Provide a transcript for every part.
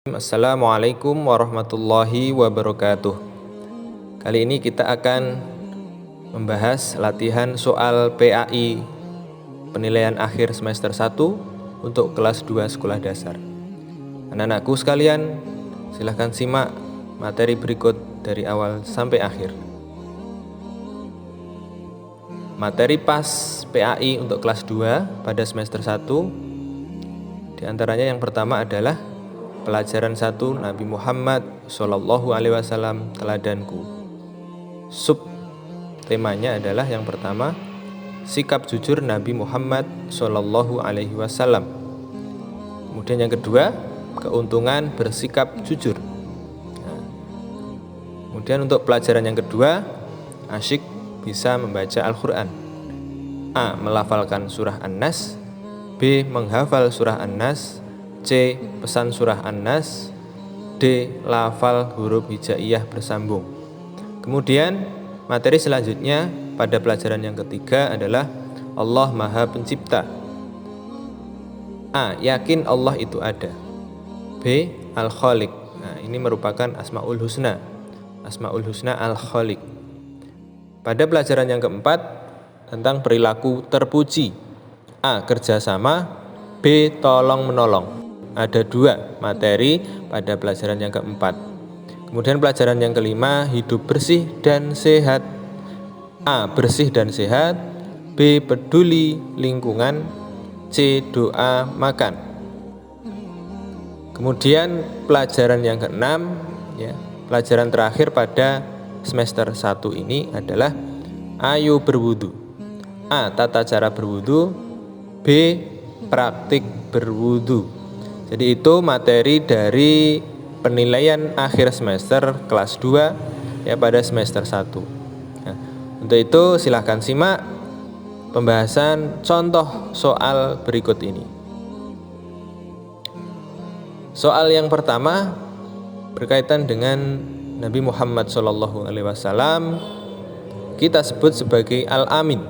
Assalamualaikum warahmatullahi wabarakatuh. Kali ini kita akan membahas latihan soal PAI penilaian akhir semester 1 untuk kelas 2 sekolah dasar. Anak-anakku sekalian, silahkan simak materi berikut dari awal sampai akhir. Materi PAS PAI untuk kelas 2 pada semester 1 diantaranya yang pertama adalah pelajaran 1 Nabi Muhammad Shallallahu Alaihi Wasallam teladanku. Sub temanya adalah yang pertama sikap jujur Nabi Muhammad Shallallahu Alaihi Wasallam. Kemudian yang kedua keuntungan bersikap jujur. Kemudian untuk pelajaran yang kedua asyik bisa membaca Al-Quran. A. Melafalkan surah An-Nas. B. Menghafal surah An-Nas. C. Pesan surah An-Nas. D. Lafal huruf hijaiyah bersambung. Kemudian materi selanjutnya pada pelajaran yang ketiga adalah Allah Maha Pencipta. A. Yakin Allah itu ada. B. Al-Khaliq. Nah, ini merupakan Asmaul Husna. Asmaul Husna Al-Khaliq. Pada pelajaran yang keempat tentang perilaku terpuji. A. Kerjasama. B. Tolong menolong. Ada dua materi pada pelajaran yang keempat. Kemudian pelajaran yang kelima hidup bersih dan sehat. A. Bersih dan sehat. B. Peduli lingkungan. C. Doa makan. Kemudian pelajaran yang keenam, pelajaran terakhir pada semester 1 ini adalah ayo berwudu. A. Tata cara berwudu. B. Praktik berwudu. Jadi itu materi dari penilaian akhir semester kelas 2 pada semester 1. Nah, untuk itu silahkan simak pembahasan contoh soal berikut ini. Soal yang pertama berkaitan dengan Nabi Muhammad SAW, kita sebut sebagai Al-Amin.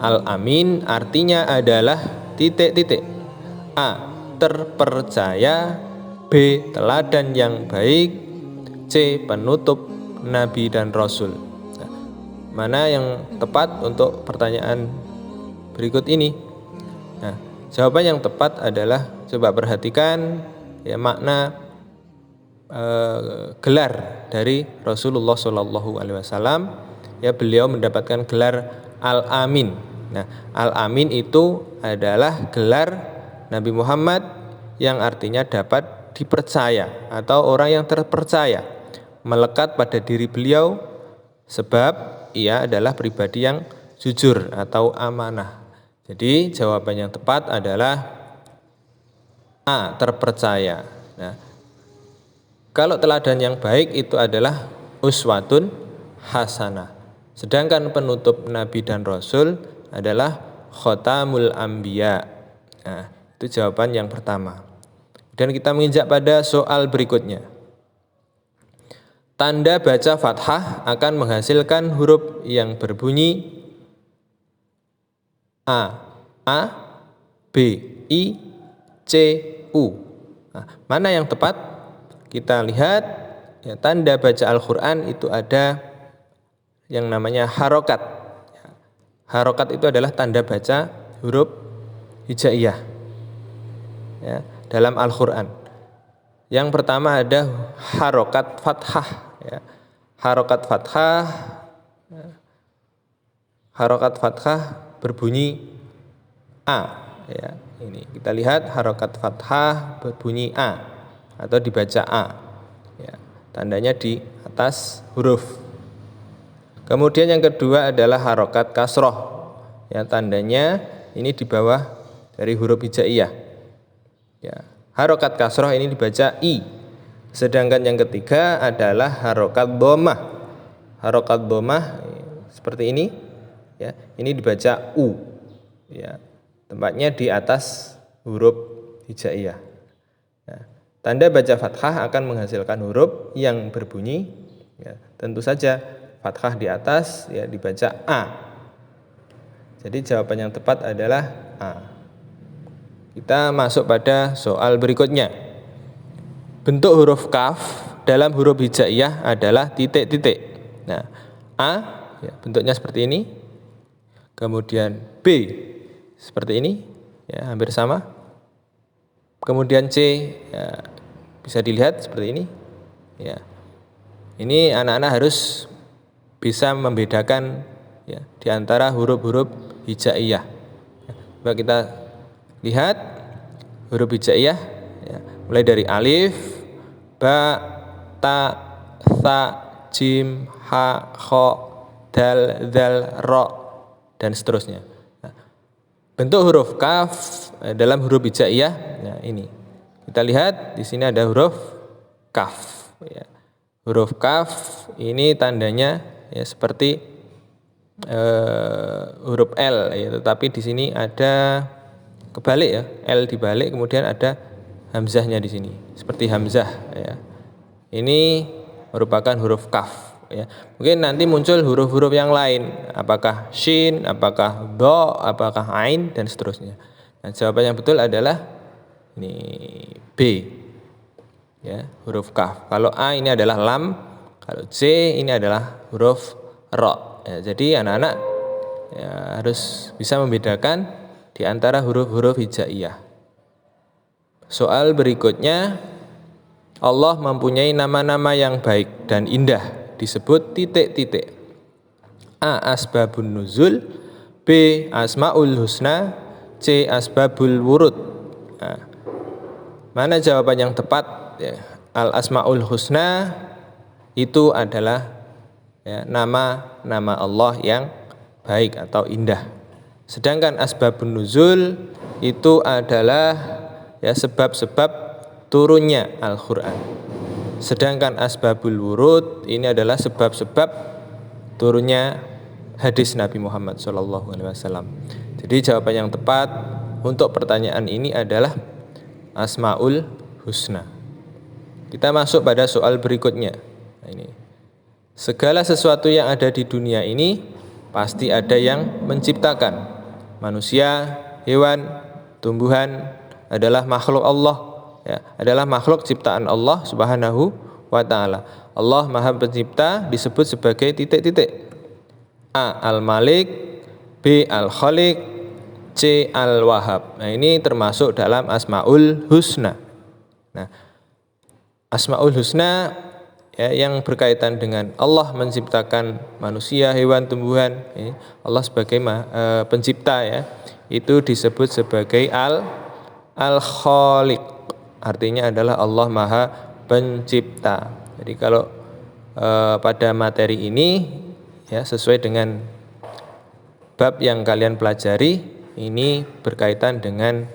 Al-Amin artinya adalah titik-titik. A. Terpercaya. B. Teladan yang baik. C. Penutup Nabi dan Rasul. Nah, mana yang tepat untuk pertanyaan berikut ini? Nah, jawaban yang tepat adalah, coba perhatikan makna gelar dari Rasulullah Shallallahu Alaihi Wasallam. Beliau mendapatkan gelar Al-Amin. Nah, Al-Amin itu adalah gelar Nabi Muhammad yang artinya dapat dipercaya atau orang yang terpercaya, melekat pada diri beliau sebab ia adalah pribadi yang jujur atau amanah. Jadi jawaban yang tepat adalah A. Terpercaya. Nah, kalau teladan yang baik itu adalah uswatun hasanah. Sedangkan penutup Nabi dan Rasul adalah khotamul anbiya. Nah, itu jawaban yang pertama. Dan kita menginjak pada soal berikutnya. Tanda baca fathah akan menghasilkan huruf yang berbunyi A, B, I, C, U. Nah, mana yang tepat? Kita lihat tanda baca Al-Quran itu ada yang namanya harokat. Harokat itu adalah tanda baca huruf hijaiyah dalam Al-Quran. Yang pertama ada harokat fathah. Harokat fathah. Harokat fathah berbunyi A. Ini kita lihat harokat fathah berbunyi A atau dibaca A. Tandanya di atas huruf. Kemudian yang kedua adalah harokat kasroh. Tandanya ini di bawah dari huruf hijaiyah. Harokat kasroh ini dibaca I. Sedangkan yang ketiga adalah harokat dhammah. Harokat dhammah seperti ini. Ini dibaca U. Tempatnya di atas huruf hijaiyah. Tanda baca fathah akan menghasilkan huruf yang berbunyi. Tentu saja fathah di atas dibaca A. Jadi jawaban yang tepat adalah A. Kita masuk pada soal berikutnya. bentuk huruf kaf dalam huruf hijaiyah adalah titik-titik. Nah, A ya, bentuknya seperti ini. Kemudian B seperti ini, ya, hampir sama. Kemudian C ya, bisa dilihat seperti ini. Ya. Ini anak-anak harus bisa membedakan ya, di antara huruf-huruf hijaiyah. Coba kita lihat huruf hijaiyah ya, mulai dari alif, ba, ta, tha, jim, ha, kho, dal, zal, ro, dan seterusnya. Nah, bentuk huruf kaf dalam huruf hijaiyah, nah ini kita lihat di sini ada huruf kaf. Ya. Huruf kaf ini tandanya ya seperti huruf L, ya, tetapi di sini ada kebalik ya, L dibalik, kemudian ada hamzahnya di sini, seperti hamzah. Ya. Ini merupakan huruf kaf. Ya. Mungkin nanti muncul huruf-huruf yang lain, apakah shin, apakah do, apakah ain, dan seterusnya. Nah, jawaban yang betul adalah ini B. Ya, huruf kaf. Kalau A ini adalah lam, kalau C ini adalah huruf ro. Ya, jadi anak-anak ya, harus bisa membedakan di antara huruf-huruf hijaiyah. Soal berikutnya, Allah mempunyai nama-nama yang baik dan indah, disebut titik-titik. A. Asbabun nuzul, B. Asmaul husna, C. Asbabul wurud. Nah, mana jawaban yang tepat? Ya, Al Asmaul Husna itu adalah ya, nama-nama Allah yang baik atau indah. Sedangkan asbabun nuzul itu adalah ya, sebab-sebab turunnya Al-Qur'an. Sedangkan asbabul wurud ini adalah sebab-sebab turunnya hadis Nabi Muhammad SAW. Jadi jawaban yang tepat untuk pertanyaan ini adalah Asmaul Husna. Kita masuk pada soal berikutnya. Nah, ini. Segala sesuatu yang ada di dunia ini pasti ada yang menciptakan. Manusia, hewan, tumbuhan adalah makhluk Allah, ya, adalah makhluk ciptaan Allah Subhanahu wa taala. Allah Maha Pencipta disebut sebagai titik-titik. A. Al-Malik, B. Al-Khaliq, C. Al-Wahhab. Nah, ini termasuk dalam Asmaul Husna. Nah, Asmaul Husna ya, yang berkaitan dengan Allah menciptakan manusia, hewan, tumbuhan, ya, Allah sebagai pencipta ya, itu disebut sebagai Al-Khaliq. Artinya adalah Allah Maha Pencipta. Jadi kalau pada materi ini ya, sesuai dengan bab yang kalian pelajari, ini berkaitan dengan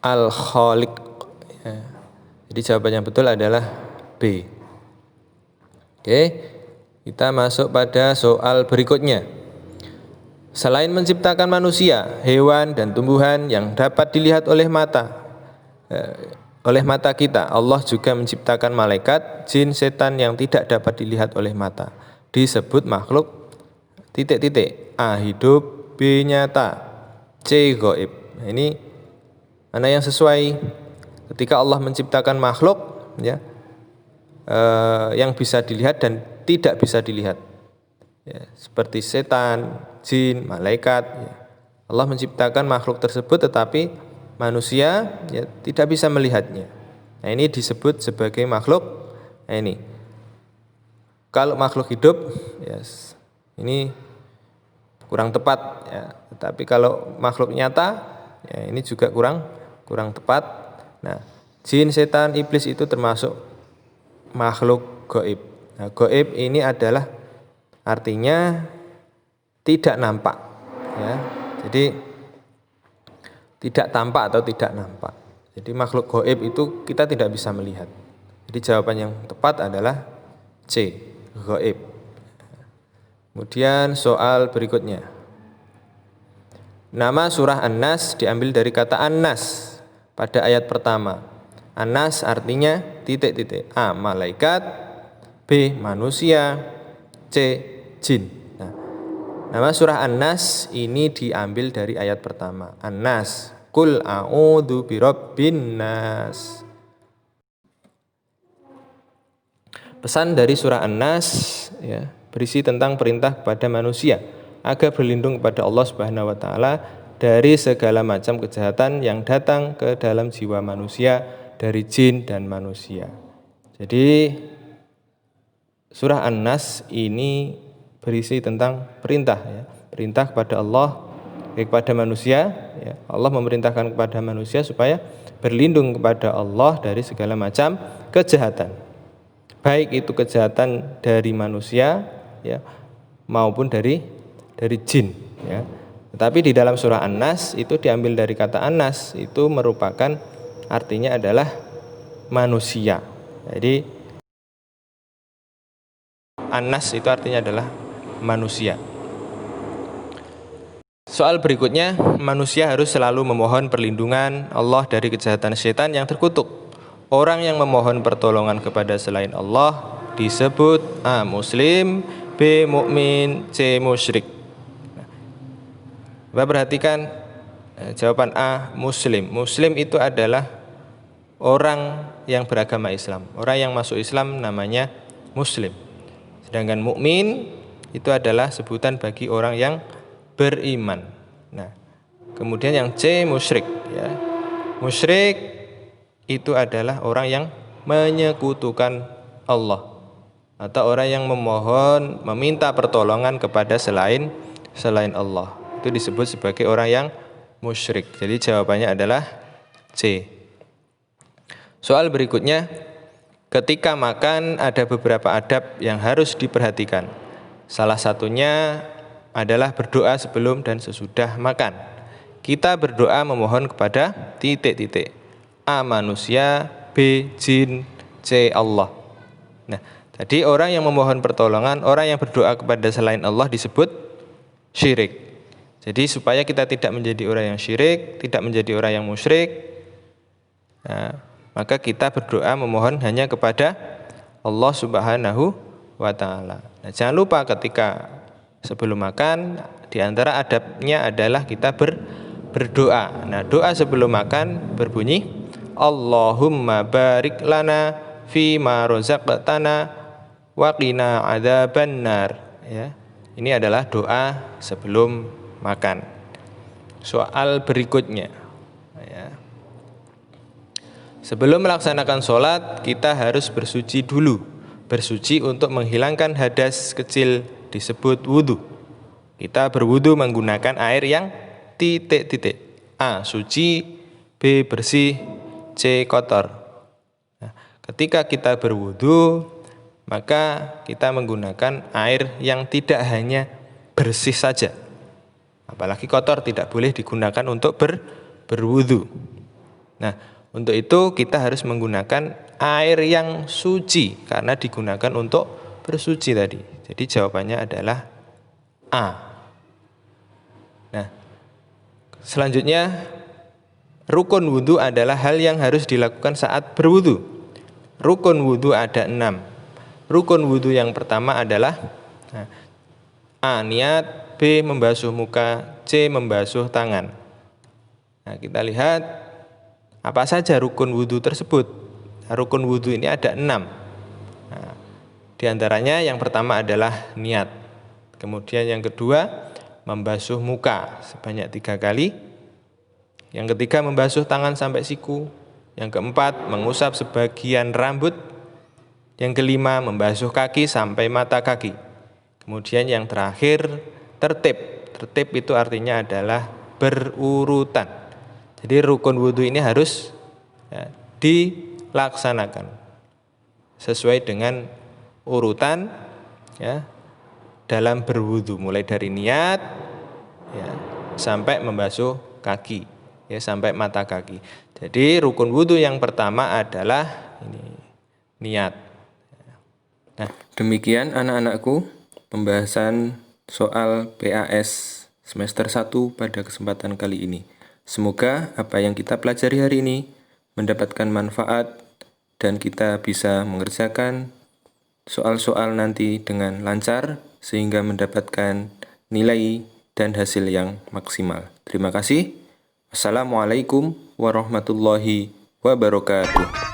Al-Khaliq ya. Jadi jawaban yang betul adalah B. Oke, kita masuk pada soal berikutnya. Selain menciptakan manusia, hewan, dan tumbuhan yang dapat dilihat oleh mata kita, Allah juga menciptakan malaikat, jin, setan yang tidak dapat dilihat oleh mata. Disebut makhluk titik-titik. A. Hidup, B. Nyata, C. Gaib. Nah, ini mana yang sesuai? Ketika Allah menciptakan makhluk ya, yang bisa dilihat dan tidak bisa dilihat ya, seperti setan, jin, malaikat ya. Allah menciptakan makhluk tersebut tetapi manusia ya, tidak bisa melihatnya. Nah, ini disebut sebagai makhluk. Nah, ini kalau makhluk hidup ya, ini kurang tepat ya. Tetapi kalau makhluk nyata ya, ini juga kurang tepat. Nah, jin, setan, iblis itu termasuk makhluk gaib. Nah, gaib ini adalah artinya tidak nampak ya. Jadi tidak tampak atau tidak nampak. Jadi makhluk gaib itu kita tidak bisa melihat. Jadi jawaban yang tepat adalah C, gaib. Kemudian soal berikutnya. Nama surah An-Nas diambil dari kata An-Nas pada ayat pertama. An-Nas artinya titik-titik. A. Malaikat, B. Manusia, C. Jin. Nah, nama surah An-Nas ini diambil dari ayat pertama. An-Nas, Qul a'udzu birabbin nas. Pesan dari surah An-Nas ya, berisi tentang perintah kepada manusia agar berlindung kepada Allah Subhanahu wa taala dari segala macam kejahatan yang datang ke dalam jiwa manusia dari jin dan manusia. Jadi surah An-Nas ini berisi tentang perintah ya, perintah kepada Allah kepada manusia ya. Allah memerintahkan kepada manusia supaya berlindung kepada Allah dari segala macam kejahatan. Baik itu kejahatan dari manusia ya maupun dari jin ya. Tetapi di dalam surah An-Nas itu diambil dari kata An-Nas, itu merupakan artinya adalah manusia. Jadi An-Nas itu artinya adalah manusia. Soal berikutnya, manusia harus selalu memohon perlindungan Allah dari kejahatan setan yang terkutuk. Orang yang memohon pertolongan kepada selain Allah disebut A. Muslim, B. Mukmin, C. Musyrik. Nah, perhatikan jawaban A. Muslim. Muslim itu adalah orang yang beragama Islam. Orang yang masuk Islam namanya Muslim. Sedangkan mukmin itu adalah sebutan bagi orang yang beriman. Nah, kemudian yang C. Musyrik. Ya. Musyrik itu adalah orang yang menyekutukan Allah atau orang yang memohon, meminta pertolongan kepada selain Allah. Itu disebut sebagai orang yang musyrik. Jadi jawabannya adalah C. Soal berikutnya, ketika makan ada beberapa adab yang harus diperhatikan. Salah satunya adalah berdoa sebelum dan sesudah makan. Kita berdoa memohon kepada titik-titik. A. Manusia, B. Jin, C. Allah. Nah, tadi orang yang memohon pertolongan, orang yang berdoa kepada selain Allah disebut syirik. Jadi supaya kita tidak menjadi orang yang syirik, tidak menjadi orang yang musyrik, nah, maka kita berdoa memohon hanya kepada Allah Subhanahu wa taala. Nah, jangan lupa ketika sebelum makan, di antara adabnya adalah kita berdoa. Nah, doa sebelum makan berbunyi Allahumma barik lana fi ma razaqtana wa qina adzabannar ya. Ini adalah doa sebelum makan. Soal berikutnya ya. Sebelum melaksanakan sholat kita harus bersuci dulu. Bersuci untuk menghilangkan hadas kecil disebut wudu. Kita berwudu menggunakan air yang titik-titik. A. Suci, B. Bersih, C. Kotor. Nah, ketika kita berwudu, maka kita menggunakan air yang tidak hanya bersih saja. Apalagi kotor tidak boleh digunakan untuk berwudu. Nah, untuk itu kita harus menggunakan air yang suci karena digunakan untuk bersuci tadi. Jadi jawabannya adalah A. Nah, selanjutnya rukun wudu adalah hal yang harus dilakukan saat berwudu. Rukun wudu ada 6. Rukun wudu yang pertama adalah A. Niat, B. Membasuh muka, C. Membasuh tangan. Nah, kita lihat apa saja rukun wudu tersebut. Nah, rukun wudu ini ada 6. Nah, di antaranya yang pertama adalah niat. Kemudian yang kedua membasuh muka sebanyak 3 kali. Yang ketiga membasuh tangan sampai siku. Yang keempat mengusap sebagian rambut. Yang kelima membasuh kaki sampai mata kaki. Kemudian yang terakhir tertib. Tertib itu artinya adalah berurutan. Jadi rukun wudhu ini harus dilaksanakan sesuai dengan urutan ya, dalam berwudhu, mulai dari niat ya, sampai membasuh kaki ya, sampai mata kaki. Jadi rukun wudhu yang pertama adalah ini, niat. Nah, demikian anak-anakku pembahasan soal PAS semester 1 pada kesempatan kali ini. Semoga apa yang kita pelajari hari ini mendapatkan manfaat dan kita bisa mengerjakan soal-soal nanti dengan lancar sehingga mendapatkan nilai dan hasil yang maksimal. Terima kasih. Assalamualaikum warahmatullahi wabarakatuh.